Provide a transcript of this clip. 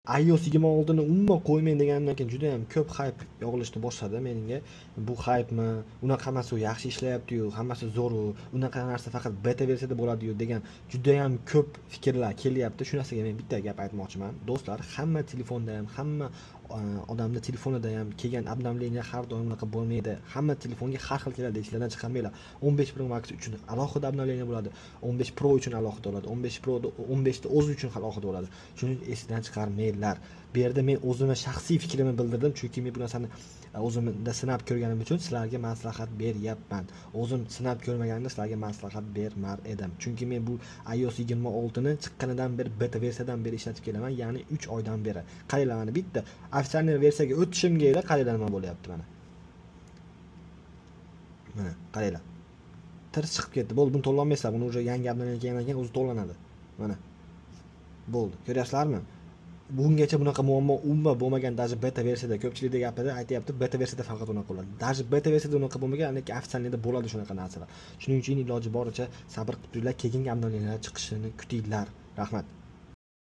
iOS 26 ni umuman qo'ymang degandan keyin juda ham ko'p hype yog'ilishni boshladi menga. Bu hypemi, unaqa hammasi yaxshi ishlayapti-yu, hammasi zo'r-u, unaqa narsa faqat beta versiyada bo'ladi-yu degan juda ham ko'p fikrlar kelyapti. Shu narsaga men bitta gap aytmoqchiman. Do'stlar, hamma telefonda ham, hamma odamning telefonida ham kelgan обновление har doim unaqa bo'lmaydi. Hamma telefonga har xil keladi, esingizdan chiqarmanglar. 15 Pro Max uchun alohida обновление bo'ladi, 15 Pro uchun alohida bo'ladi, 15 Pro 15 ta o'zi uchun alohida bo'ladi. Shuni esingizdan chiqarmanglar. Bu yerda men o'zimni shaxsiy fikrimni bildirdim, chunki men bu narsani o'zimda sinab ko'rganim uchun sizlarga maslahat beryapman. O'zim sinab ko'rmaganimda sizlarga maslahat bermar edim. Chunki men bu iOS 26 ni chiqqanidan beri beta versiyadan beri ishlatib kelaman, ya'ni 3 oydan beri. Qaranglar, mana bitta ofitsial versiyaga o'tishimga ila qaranglar nima bo'lyapti mana. Mana qaranglar. Tirs chiqib ketdi. Bo'ldi, buni to'lolmaysizlar. Buni o'sha yangi obnovleniya kelgandan keyin o'zi to'lanadi. Mana. Bo'ldi. Ko'ryapsizlarmi? Bungacha bunaqa muammo umuman bo'lmagan, даже beta versiyada ko'pchilikda gapida aytayapti, beta versiyada faqat unaqa bo'ladi. Даже beta versiyada unaqa bo'lmagan, lekin ofitsialda bo'ladi shunaqa narsalar. Shuning uchun iloji boricha sabr qilib turinglar, keyingi obnovleniyalar chiqishini kutinglar. Rahmat.